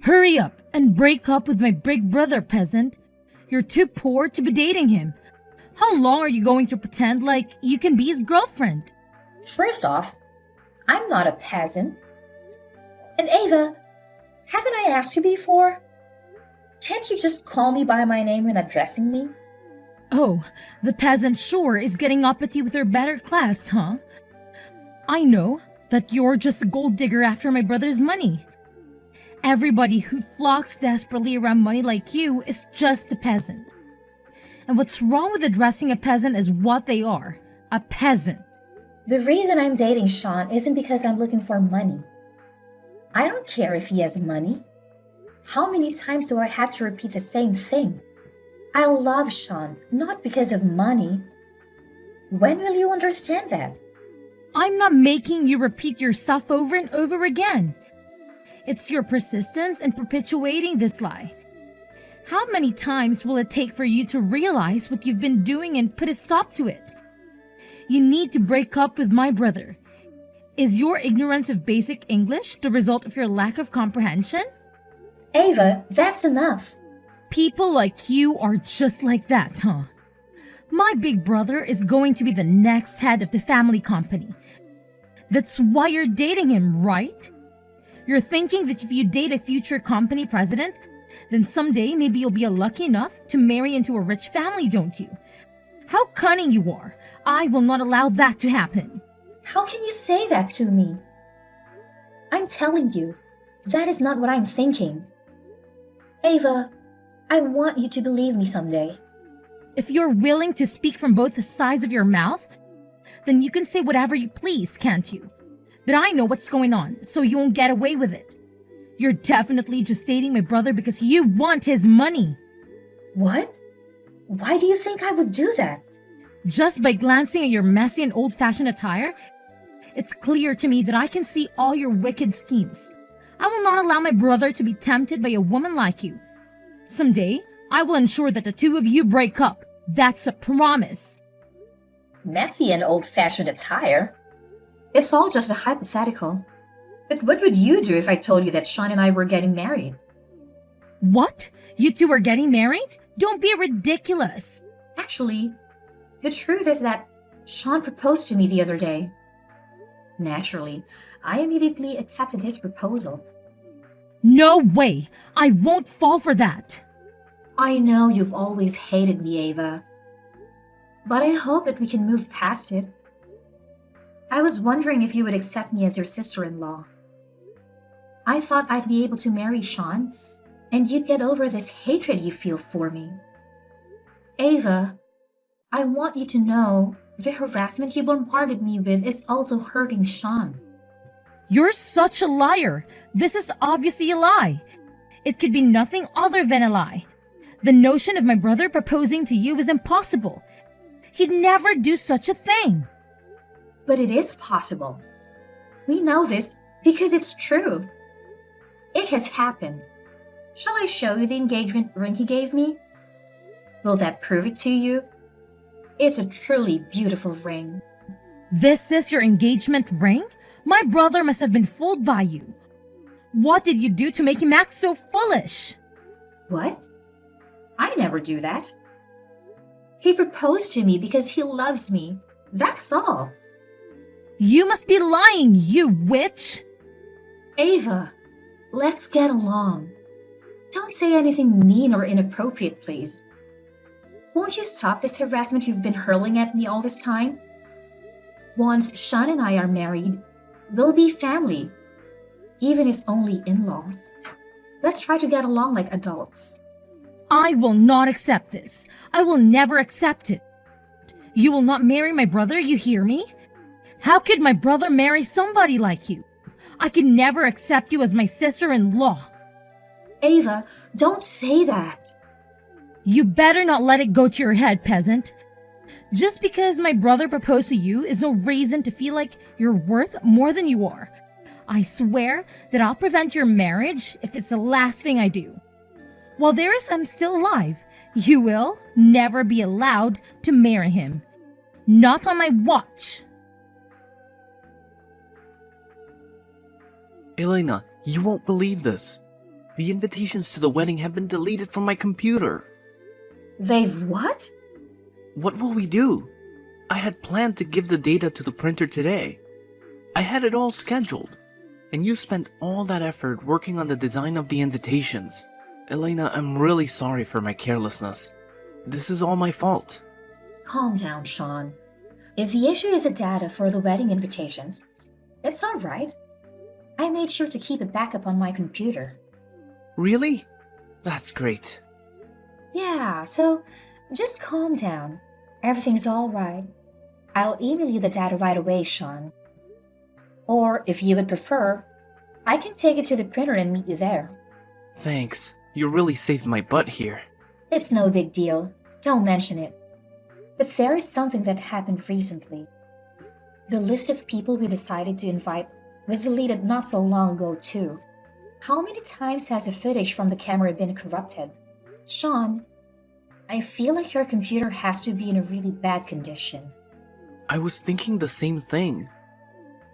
Hurry up and break up with my big brother, peasant. You're too poor to be dating him. How long are you going to pretend like you can be his girlfriend? First off, I'm not a peasant. And Ava, haven't I asked you before? Can't you just call me by my name when addressing me? Oh, the peasant sure is getting uppity with her better class, huh? I know that you're just a gold digger after my brother's money. Everybody who flocks desperately around money like you is just a peasant. And what's wrong with addressing a peasant as what they are, a peasant? The reason I'm dating Sean isn't because I'm looking for money. I don't care if he has money. How many times do I have to repeat the same thing? I love Sean, not because of money. When will you understand that? I'm not making you repeat yourself over and over again. It's your persistence in perpetuating this lie. How many times will it take for you to realize what you've been doing and put a stop to it? You need to break up with my brother. Is your ignorance of basic English the result of your lack of comprehension? Ava, that's enough. People like you are just like that, huh? My big brother is going to be the next head of the family company. That's why you're dating him, right? You're thinking that if you date a future company president, then someday maybe you'll be lucky enough to marry into a rich family, don't you? How cunning you are. I will not allow that to happen. How can you say that to me? I'm telling you, that is not what I'm thinking. Ava, I want you to believe me someday. If you're willing to speak from both sides of your mouth, then you can say whatever you please, can't you? But I know what's going on, so you won't get away with it. You're definitely just dating my brother because you want his money. What? Why do you think I would do that? Just by glancing at your messy and old-fashioned attire, it's clear to me that I can see all your wicked schemes. I will not allow my brother to be tempted by a woman like you. Someday, I will ensure that the two of you break up. That's a promise. Messy and old-fashioned attire? It's all just a hypothetical. But what would you do if I told you that Sean and I were getting married? What? You two are getting married? Don't be ridiculous. Actually, the truth is that Sean proposed to me the other day. Naturally, I immediately accepted his proposal. No way! I won't fall for that! I know you've always hated me, Ava. But I hope that we can move past it. I was wondering if you would accept me as your sister-in-law. I thought I'd be able to marry Sean, and you'd get over this hatred you feel for me. Ava, I want you to know the harassment you bombarded me with is also hurting Sean. You're such a liar! This is obviously a lie. It could be nothing other than a lie. The notion of my brother proposing to you is impossible. He'd never do such a thing. But it is possible. We know this because it's true. It has happened. Shall I show you the engagement ring he gave me? Will that prove it to you? It's a truly beautiful ring. This is your engagement ring? My brother must have been fooled by you. What did you do to make him act so foolish? What? I never do that. He proposed to me because he loves me. That's all. You must be lying, you witch! Ava, let's get along. Don't say anything mean or inappropriate, please. Won't you stop this harassment you've been hurling at me all this time? Once Sean and I are married, we'll be family, even if only in-laws. Let's try to get along like adults. I will not accept this. I will never accept it. You will not marry my brother, you hear me? How could my brother marry somebody like you? I could never accept you as my sister-in-law. Ava, don't say that. You better not let it go to your head, peasant. Just because my brother proposed to you is no reason to feel like you're worth more than you are. I swear that I'll prevent your marriage if it's the last thing I do. While I'm still alive, you will never be allowed to marry him. Not on my watch. Elena, you won't believe this. The invitations to the wedding have been deleted from my computer. They've what? What will we do? I had planned to give the data to the printer today. I had it all scheduled. And you spent all that effort working on the design of the invitations. Elena, I'm really sorry for my carelessness. This is all my fault. Calm down, Sean. If the issue is the data for the wedding invitations, it's all right. I made sure to keep a backup on my computer. Really? That's great. Yeah, so just calm down. Everything's all right. I'll email you the data right away, Sean. Or, if you would prefer, I can take it to the printer and meet you there. Thanks. You really saved my butt here. It's no big deal. Don't mention it. But there is something that happened recently. The list of people we decided to invite was deleted not so long ago, too. How many times has the footage from the camera been corrupted? Sean, I feel like your computer has to be in a really bad condition. I was thinking the same thing.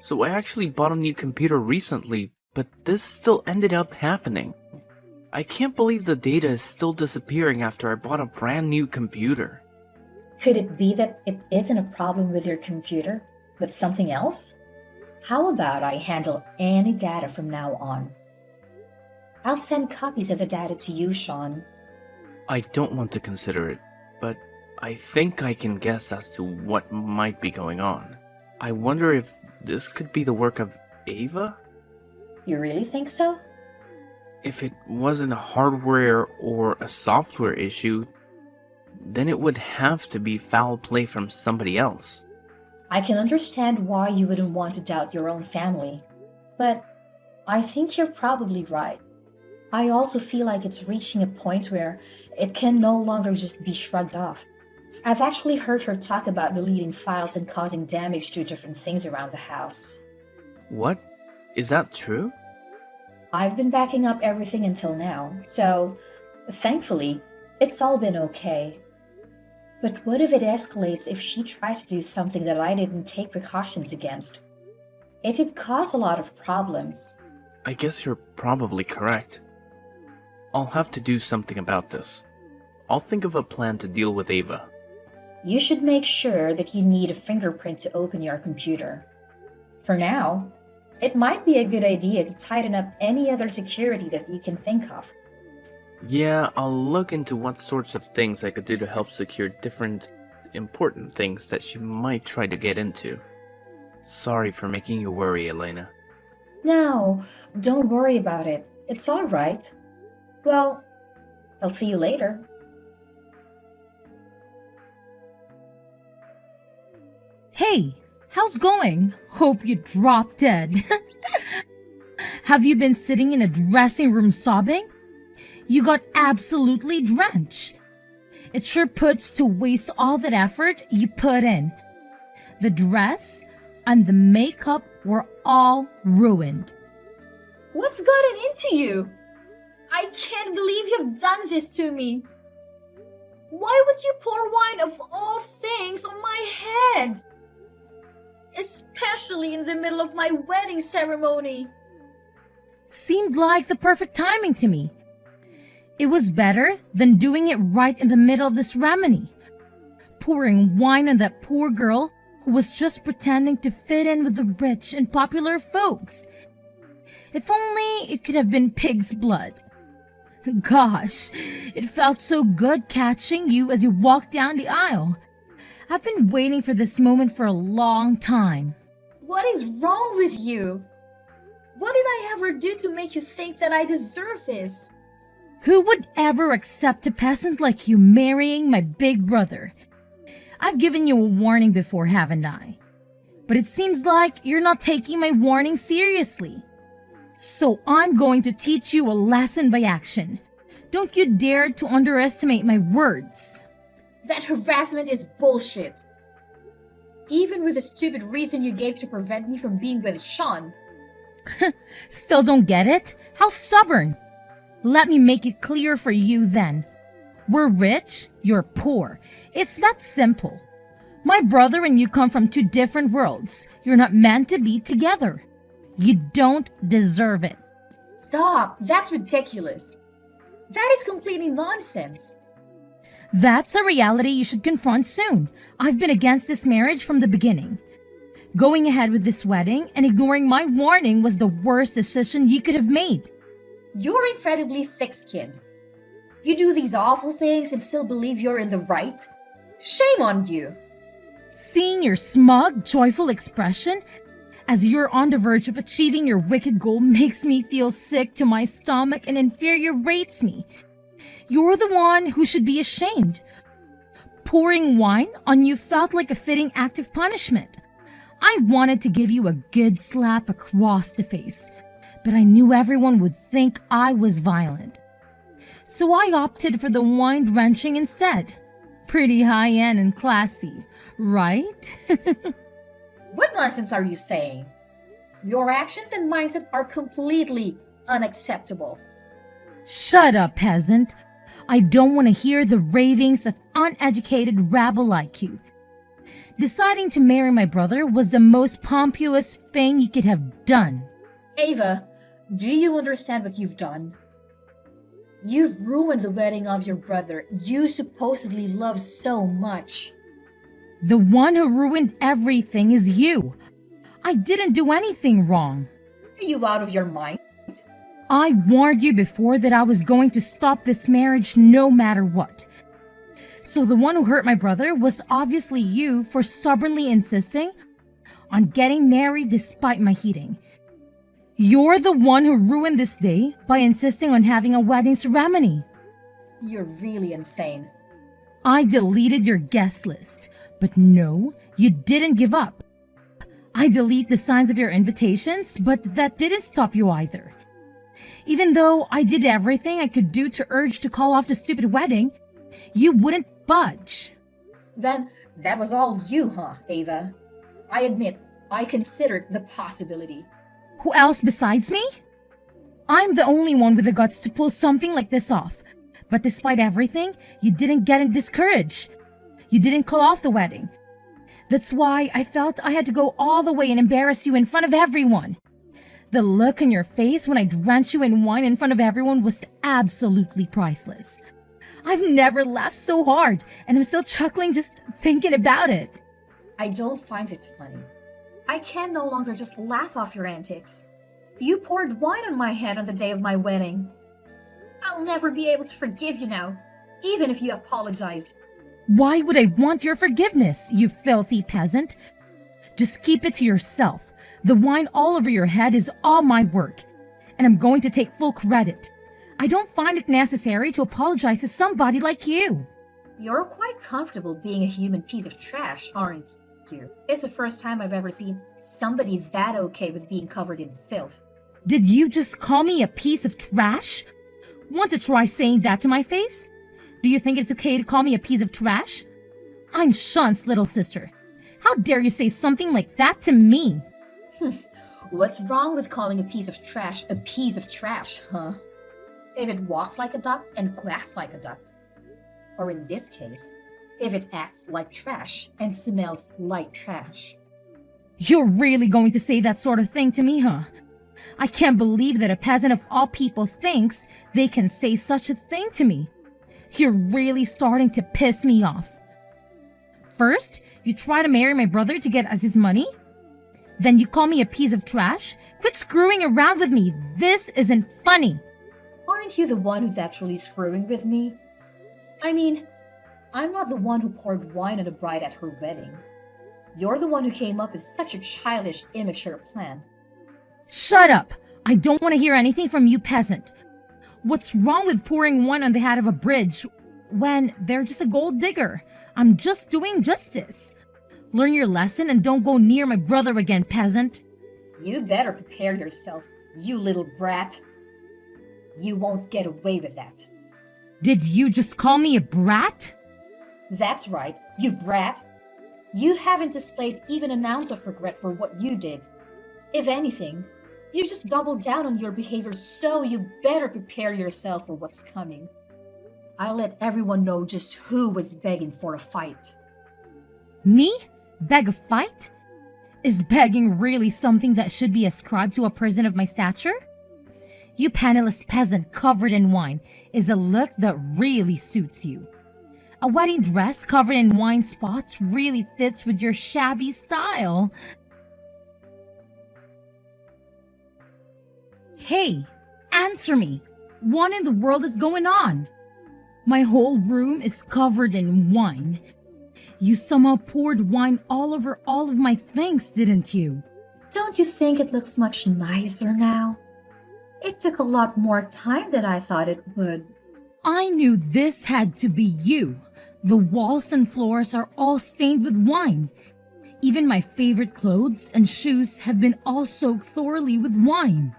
So I actually bought a new computer recently, but this still ended up happening. I can't believe the data is still disappearing after I bought a brand new computer. Could it be that it isn't a problem with your computer, but something else? How about I handle any data from now on? I'll send copies of the data to you, Sean. I don't want to consider it, but I think I can guess as to what might be going on. I wonder if this could be the work of Ava? You really think so? If it wasn't a hardware or a software issue, then it would have to be foul play from somebody else. I can understand why you wouldn't want to doubt your own family, but I think you're probably right. I also feel like it's reaching a point where it can no longer just be shrugged off. I've actually heard her talk about deleting files and causing damage to different things around the house. What? Is that true? I've been backing up everything until now, so thankfully, it's all been okay. But what if it escalates if she tries to do something that I didn't take precautions against? It would cause a lot of problems. I guess you're probably correct. I'll have to do something about this. I'll think of a plan to deal with Ava. You should make sure that you need a fingerprint to open your computer. For now, it might be a good idea to tighten up any other security that you can think of. Yeah, I'll look into what sorts of things I could do to help secure different important things that she might try to get into. Sorry for making you worry, Elena. No, don't worry about it. It's all right. Well, I'll see you later. Hey, how's going? Hope you dropped dead. Have you been sitting in a dressing room sobbing? You got absolutely drenched. It sure puts to waste all that effort you put in. The dress and the makeup were all ruined. What's gotten into you? I can't believe you've done this to me. Why would you pour wine of all things on my head? Especially in the middle of my wedding ceremony. Seemed like the perfect timing to me. It was better than doing it right in the middle of the ceremony. Pouring wine on that poor girl who was just pretending to fit in with the rich and popular folks. If only it could have been pig's blood. Gosh, it felt so good catching you as you walked down the aisle. I've been waiting for this moment for a long time. What is wrong with you? What did I ever do to make you think that I deserve this? Who would ever accept a peasant like you marrying my big brother? I've given you a warning before, haven't I? But it seems like you're not taking my warning seriously. So I'm going to teach you a lesson by action. Don't you dare to underestimate my words. That harassment is bullshit. Even with the stupid reason you gave to prevent me from being with Sean. Still don't get it? How stubborn. Let me make it clear for you then. We're rich, you're poor. It's that simple. My brother and you come from two different worlds. You're not meant to be together. You don't deserve it. Stop! That's ridiculous. That is completely nonsense. That's a reality you should confront soon. I've been against this marriage from the beginning. Going ahead with this wedding and ignoring my warning was the worst decision you could have made. You're incredibly thick-skinned. You do these awful things and still believe you're in the right? Shame on you. Seeing your smug, joyful expression as you're on the verge of achieving your wicked goal makes me feel sick to my stomach and infuriates me. You're the one who should be ashamed. Pouring wine on you felt like a fitting act of punishment. I wanted to give you a good slap across the face, but I knew everyone would think I was violent. So I opted for the wine drenching instead. Pretty high-end and classy, right? What nonsense are you saying? Your actions and mindset are completely unacceptable. Shut up, peasant. I don't want to hear the ravings of uneducated rabble like you. Deciding to marry my brother was the most pompous thing you could have done. Ava, do you understand what you've done? You've ruined the wedding of your brother you supposedly love so much. The one who ruined everything is you. I didn't do anything wrong. Are you out of your mind? I warned you before that I was going to stop this marriage no matter what. So the one who hurt my brother was obviously you for stubbornly insisting on getting married despite my heating. You're the one who ruined this day by insisting on having a wedding ceremony. You're really insane. I deleted your guest list, but no, you didn't give up. I deleted the signs of your invitations, but that didn't stop you either. Even though I did everything I could do to urge to call off the stupid wedding, you wouldn't budge. Then that was all you, huh, Ava? I admit, I considered the possibility. Who else besides me? I'm the only one with the guts to pull something like this off. But despite everything, you didn't get discouraged. You didn't call off the wedding. That's why I felt I had to go all the way and embarrass you in front of everyone. The look on your face when I drenched you in wine in front of everyone was absolutely priceless. I've never laughed so hard, and I'm still chuckling just thinking about it. I don't find this funny. I can no longer just laugh off your antics. You poured wine on my head on the day of my wedding. I'll never be able to forgive you now, even if you apologized. Why would I want your forgiveness, you filthy peasant? Just keep it to yourself. The wine all over your head is all my work, and I'm going to take full credit. I don't find it necessary to apologize to somebody like you. You're quite comfortable being a human piece of trash, aren't you? It's the first time I've ever seen somebody that okay with being covered in filth. Did you just call me a piece of trash? Want to try saying that to my face? Do you think it's okay to call me a piece of trash? I'm Sean's little sister. How dare you say something like that to me? What's wrong with calling a piece of trash, huh? If it walks like a duck and quacks like a duck. Or in this case, if it acts like trash and smells like trash. You're really going to say that sort of thing to me, huh? I can't believe that a peasant of all people thinks they can say such a thing to me. You're really starting to piss me off. First, you try to marry my brother to get us his money. Then you call me a piece of trash. Quit screwing around with me. This isn't funny. Aren't you the one who's actually screwing with me? I mean, I'm not the one who poured wine on a bride at her wedding. You're the one who came up with such a childish, immature plan. Shut up! I don't want to hear anything from you, peasant. What's wrong with pouring wine on the head of a bridge when they're just a gold digger? I'm just doing justice. Learn your lesson and don't go near my brother again, peasant. You better prepare yourself, you little brat. You won't get away with that. Did you just call me a brat? That's right, you brat. You haven't displayed even an ounce of regret for what you did. If anything, you just doubled down on your behavior, so you better prepare yourself for what's coming. I'll let everyone know just who was begging for a fight. Me? Beg a fight? Is begging really something that should be ascribed to a person of my stature? You penniless peasant covered in wine is a look that really suits you. A wedding dress covered in wine spots really fits with your shabby style. Hey, answer me. What in the world is going on? My whole room is covered in wine. You somehow poured wine all over all of my things, didn't you? Don't you think it looks much nicer now? It took a lot more time than I thought it would. I knew this had to be you. The walls and floors are all stained with wine. Even my favorite clothes and shoes have been all soaked thoroughly with wine.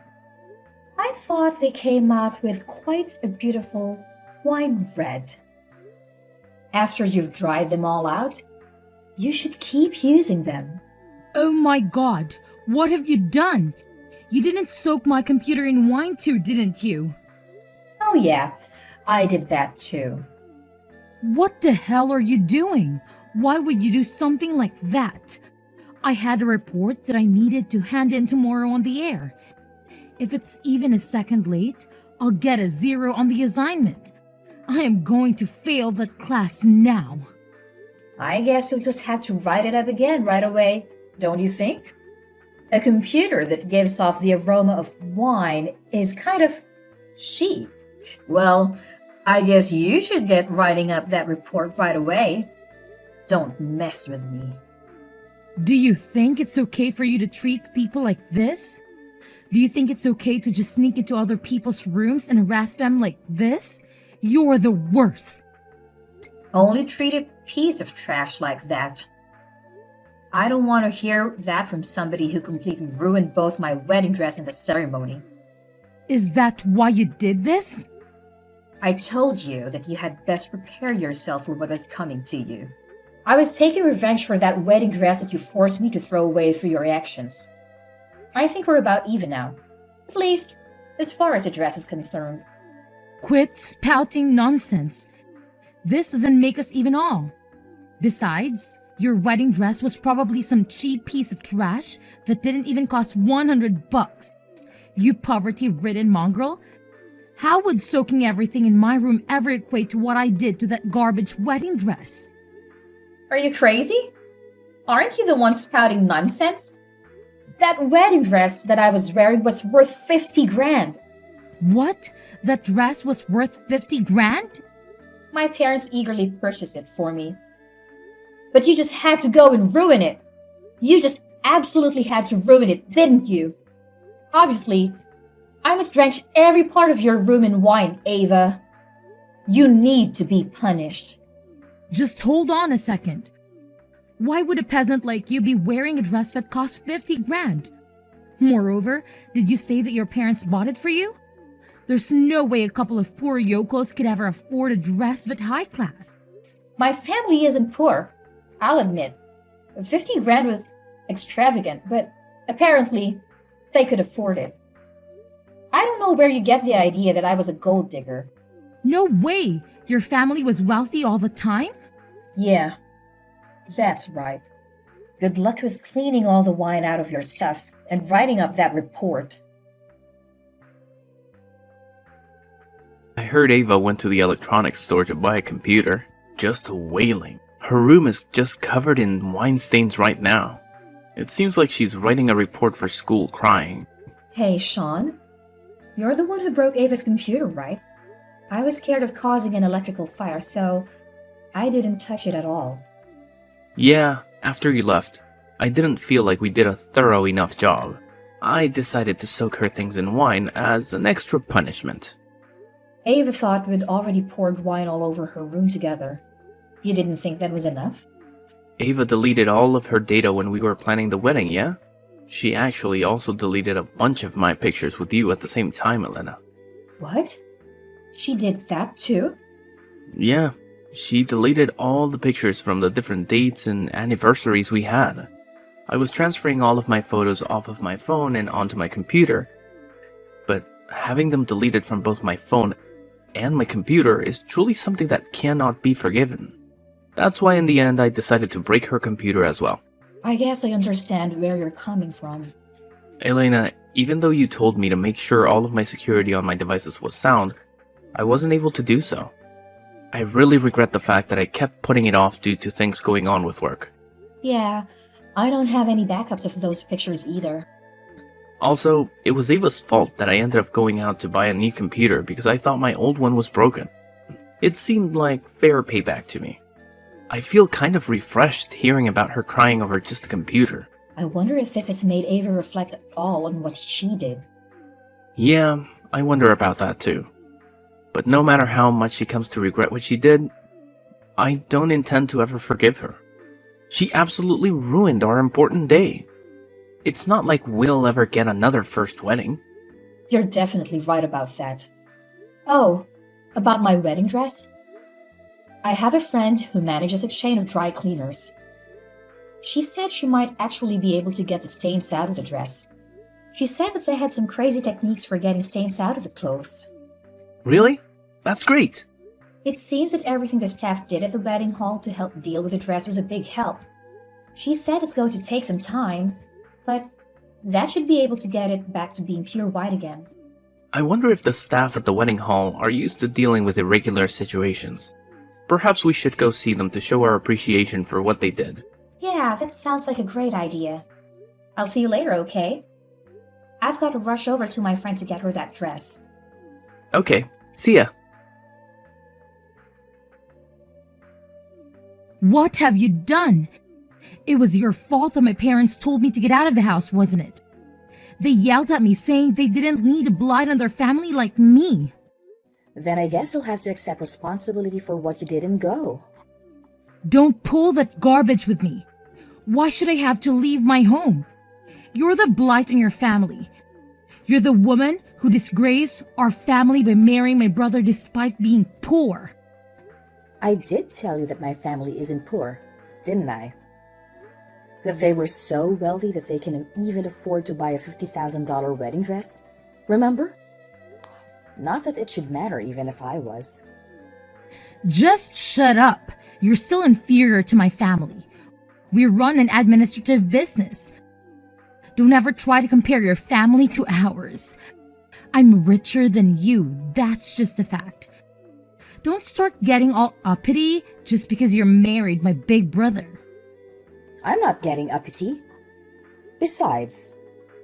I thought they came out with quite a beautiful wine red. After you've dried them all out, you should keep using them. Oh my God, what have you done? You didn't soak my computer in wine too, didn't you? Oh yeah, I did that too. What the hell are you doing? Why would you do something like that? I had a report that I needed to hand in tomorrow on the air. If it's even a second late, I'll get a 0 on the assignment. I am going to fail that class now. I guess you'll just have to write it up again right away, don't you think? A computer that gives off the aroma of wine is kind of chic. Well, I guess you should get writing up that report right away. Don't mess with me. Do you think it's okay for you to treat people like this? Do you think it's okay to just sneak into other people's rooms and harass them like this? You're the worst. Only treat a piece of trash like that. I don't want to hear that from somebody who completely ruined both my wedding dress and the ceremony. Is that why you did this? I told you that you had best prepare yourself for what was coming to you. I was taking revenge for that wedding dress that you forced me to throw away through your actions. I think we're about even now. At least, as far as the dress is concerned. Quit spouting nonsense. This doesn't make us even all. Besides, your wedding dress was probably some cheap piece of trash that didn't even cost $100. You poverty-ridden mongrel. How would soaking everything in my room ever equate to what I did to that garbage wedding dress? Are you crazy? Aren't you the one spouting nonsense? That wedding dress that I was wearing was worth 50 grand. What? That dress was worth 50 grand? My parents eagerly purchased it for me. But you just had to go and ruin it. You just absolutely had to ruin it, didn't you? Obviously, I must drench every part of your room in wine, Ava. You need to be punished. Just hold on a second. Why would a peasant like you be wearing a dress that cost 50 grand? Moreover, did you say that your parents bought it for you? There's no way a couple of poor yokels could ever afford a dress that high class. My family isn't poor, I'll admit. 50 grand was extravagant, but apparently they could afford it. I don't know where you get the idea that I was a gold digger. No way! Your family was wealthy all the time? Yeah, that's right. Good luck with cleaning all the wine out of your stuff and writing up that report. I heard Ava went to the electronics store to buy a computer. Just wailing. Her room is just covered in wine stains right now. It seems like she's writing a report for school crying. Hey, Sean. You're the one who broke Ava's computer, right? I was scared of causing an electrical fire, so I didn't touch it at all. Yeah, after you left, I didn't feel like we did a thorough enough job. I decided to soak her things in wine as an extra punishment. Ava thought we'd already poured wine all over her room together. You didn't think that was enough? Ava deleted all of her data when we were planning the wedding, yeah? She actually also deleted a bunch of my pictures with you at the same time, Elena. What? She did that too? Yeah, she deleted all the pictures from the different dates and anniversaries we had. I was transferring all of my photos off of my phone and onto my computer, but having them deleted from both my phone and my computer is truly something that cannot be forgiven. That's why in the end I decided to break her computer as well. I guess I understand where you're coming from. Elena, Even though you told me to make sure all of my security on my devices was sound, I wasn't able to do so. I really regret the fact that I kept putting it off due to things going on with work. Yeah, I don't have any backups of those pictures either. Also, it was Ava's fault that I ended up going out to buy a new computer because I thought my old one was broken. It seemed like fair payback to me. I feel kind of refreshed hearing about her crying over just a computer. I wonder if this has made Ava reflect at all on what she did. Yeah, I wonder about that too. But no matter how much she comes to regret what she did, I don't intend to ever forgive her. She absolutely ruined our important day. It's not like we'll ever get another first wedding. You're definitely right about that. Oh, about my wedding dress? I have a friend who manages a chain of dry cleaners. She said she might actually be able to get the stains out of the dress. She said that they had some crazy techniques for getting stains out of the clothes. Really? That's great. It seems that everything the staff did at the wedding hall to help deal with the dress was a big help. She said it's going to take some time, but that should be able to get it back to being pure white again. I wonder if the staff at the wedding hall are used to dealing with irregular situations. Perhaps we should go see them to show our appreciation for what they did. Yeah, that sounds like a great idea. I'll see you later, okay? I've got to rush over to my friend to get her that dress. Okay, see ya. What have you done? It was your fault that my parents told me to get out of the house, wasn't it? They yelled at me saying they didn't need a blight on their family like me. Then I guess you'll have to accept responsibility for what you did and go. Don't pull that garbage with me. Why should I have to leave my home? You're the blight on your family. You're the woman who disgraced our family by marrying my brother despite being poor. I did tell you that my family isn't poor, didn't I? That they were so wealthy that they can even afford to buy a $50,000 wedding dress? Remember? Not that it should matter even if I was. Just shut up. You're still inferior to my family. We run an administrative business. Don't ever try to compare your family to ours. I'm richer than you, that's just a fact. Don't start getting all uppity just because you're married my big brother. I'm not getting uppity. Besides,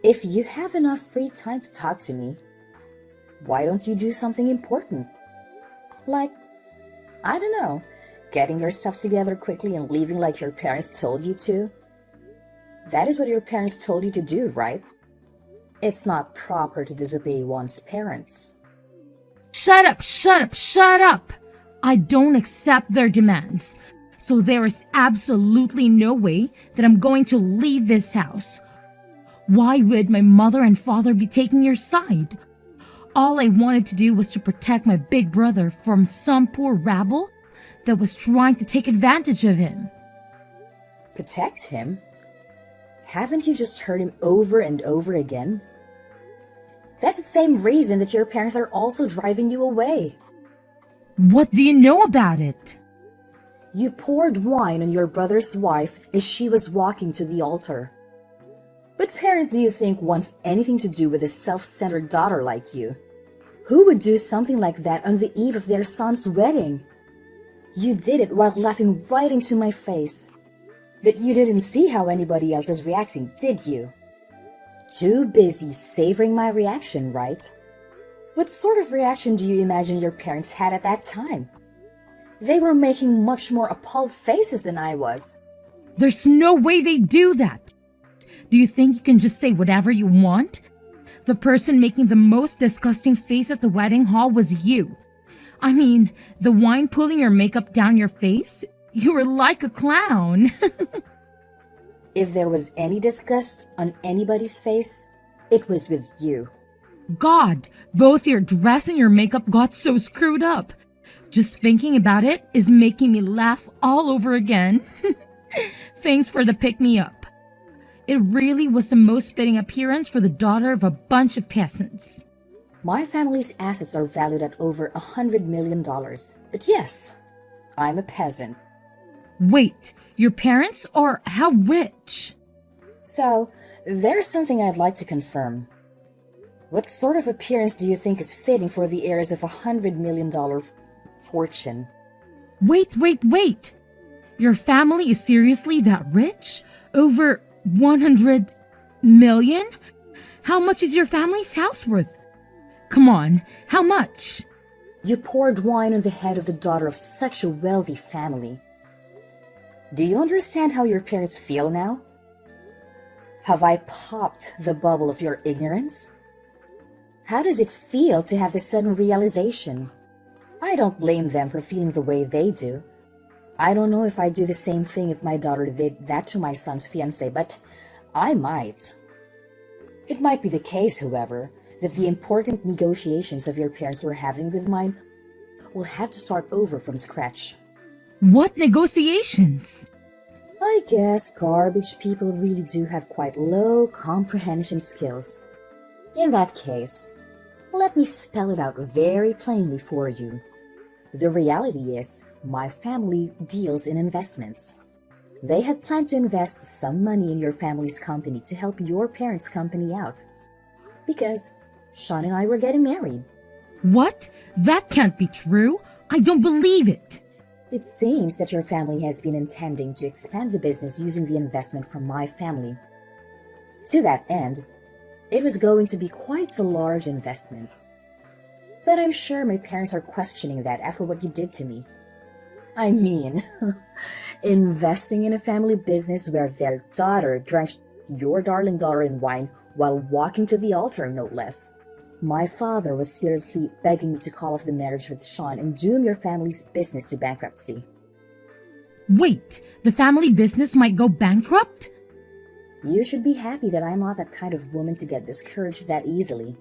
if you have enough free time to talk to me, why don't you do something important? Like, I don't know, getting your stuff together quickly and leaving like your parents told you to? That is what your parents told you to do, right? It's not proper to disobey one's parents. Shut up, shut up, shut up! I don't accept their demands. So there is absolutely no way that I'm going to leave this house. Why would my mother and father be taking your side? All I wanted to do was to protect my big brother from some poor rabble that was trying to take advantage of him. Protect him? Haven't you just heard him over and over again? That's the same reason that your parents are also driving you away. What do you know about it? You poured wine on your brother's wife as she was walking to the altar. What parent do you think wants anything to do with a self-centered daughter like you? Who would do something like that on the eve of their son's wedding? You did it while laughing right into my face. But you didn't see how anybody else is reacting, did you? Too busy savoring my reaction, right? What sort of reaction do you imagine your parents had at that time? They were making much more appalled faces than I was. There's no way they do that. Do you think you can just say whatever you want? The person making the most disgusting face at the wedding hall was you. I mean, the wine pulling your makeup down your face? You were like a clown. If there was any disgust on anybody's face, it was with you. God, both your dress and your makeup got so screwed up. Just thinking about it is making me laugh all over again. Thanks for the pick-me-up. It really was the most fitting appearance for the daughter of a bunch of peasants. My family's assets are valued at over $100 million. But yes, I'm a peasant. Wait, your parents are how rich? So, there's something I'd like to confirm. What sort of appearance do you think is fitting for the heirs of $100 million fortune? Wait. Your family is seriously that rich? Over 100 million? How much is your family's house worth? Come on, how much? You poured wine on the head of the daughter of such a wealthy family. Do you understand how your parents feel now? Have I popped the bubble of your ignorance? How does it feel to have this sudden realization? I don't blame them for feeling the way they do. I don't know if I'd do the same thing if my daughter did that to my son's fiancée, but I might. It might be the case, however, that the important negotiations of your parents were having with mine will have to start over from scratch. What negotiations? I guess garbage people really do have quite low comprehension skills. In that case, let me spell it out very plainly for you. The reality is, my family deals in investments. They had planned to invest some money in your family's company to help your parents' company out. Because Sean and I were getting married. What? That can't be true. I don't believe it. It seems that your family has been intending to expand the business using the investment from my family. To that end, it was going to be quite a large investment. But I'm sure my parents are questioning that after what you did to me. I mean, investing in a family business where their daughter drenched your darling daughter in wine while walking to the altar, no less. My father was seriously begging me to call off the marriage with Sean and doom your family's business to bankruptcy. Wait, the family business might go bankrupt? You should be happy that I'm not that kind of woman to get discouraged that easily.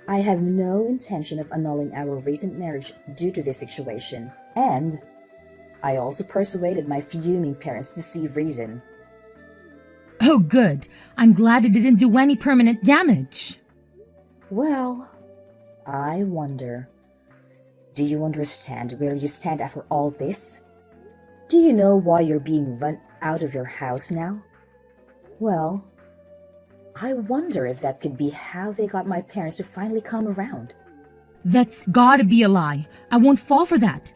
I have no intention of annulling our recent marriage due to this situation, and I also persuaded my fuming parents to see reason. Oh, good. I'm glad it didn't do any permanent damage. Well, I wonder, do you understand where you stand after all this? Do you know why you're being run out of your house now? Well, I wonder if that could be how they got my parents to finally come around. That's gotta be a lie. I won't fall for that.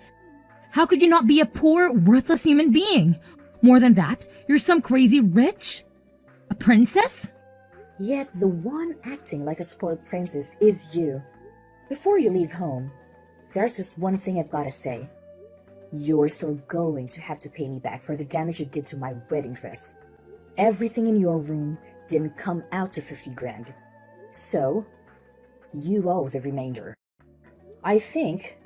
How could you not be a poor, worthless human being? More than that, you're some crazy rich? A princess? Yet the one acting like a spoiled princess is you. Before you leave home, there's just one thing I've got to say. You're still going to have to pay me back for the damage you did to my wedding dress. Everything in your room didn't come out to 50 grand. So, you owe the remainder. I think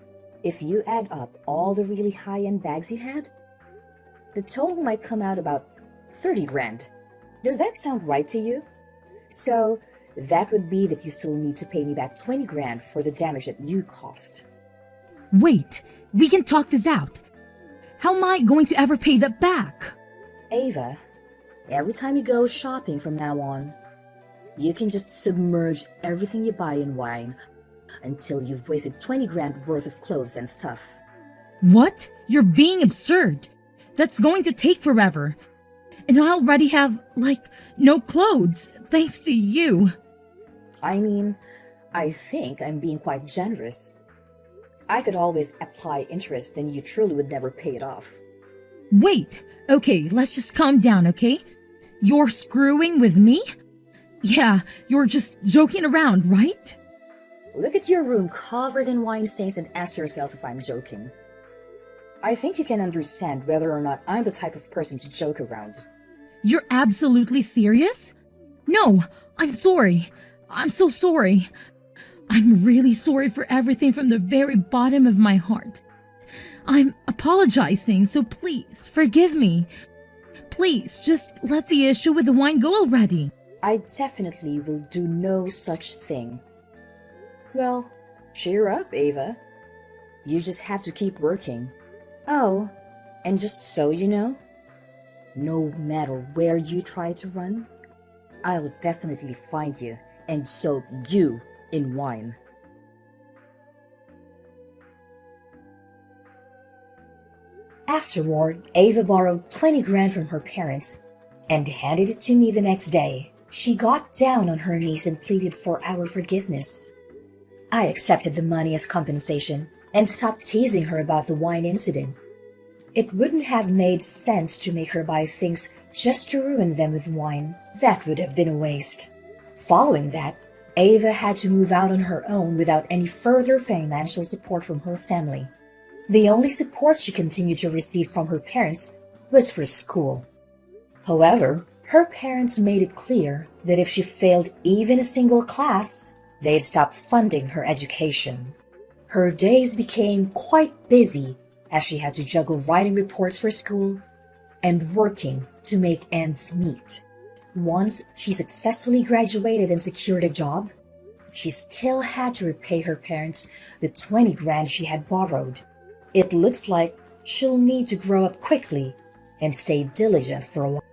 if you add up all the really high-end bags you had, the total might come out about 30 grand. Does that sound right to you? So, that would be that you still need to pay me back 20 grand for the damage that you caused. Wait, we can talk this out. How am I going to ever pay that back? Ava, every time you go shopping from now on, you can just submerge everything you buy in wine until you've wasted 20 grand worth of clothes and stuff. What? You're being absurd. That's going to take forever. And I already have, no clothes, thanks to you. I mean, I think I'm being quite generous. I could always apply interest, then you truly would never pay it off. Wait, okay, let's just calm down, okay? You're screwing with me? Yeah, you're just joking around, right? Look at your room covered in wine stains and ask yourself if I'm joking. I think you can understand whether or not I'm the type of person to joke around. You're absolutely serious? No, I'm sorry. I'm so sorry. I'm really sorry for everything from the very bottom of my heart. I'm apologizing, so please forgive me. Please, just let the issue with the wine go already. I definitely will do no such thing. Well, cheer up, Ava. You just have to keep working. Oh, and just so you know, no matter where you try to run, I'll definitely find you and soak you in wine. Afterward, Ava borrowed 20 grand from her parents and handed it to me the next day. She got down on her knees and pleaded for our forgiveness. I accepted the money as compensation and stopped teasing her about the wine incident. It wouldn't have made sense to make her buy things just to ruin them with wine. That would have been a waste. Following that, Ava had to move out on her own without any further financial support from her family. The only support she continued to receive from her parents was for school. However, her parents made it clear that if she failed even a single class, they'd stop funding her education. Her days became quite busy as she had to juggle writing reports for school and working to make ends meet. Once she successfully graduated and secured a job, she still had to repay her parents the 20 grand she had borrowed. It looks like she'll need to grow up quickly and stay diligent for a while.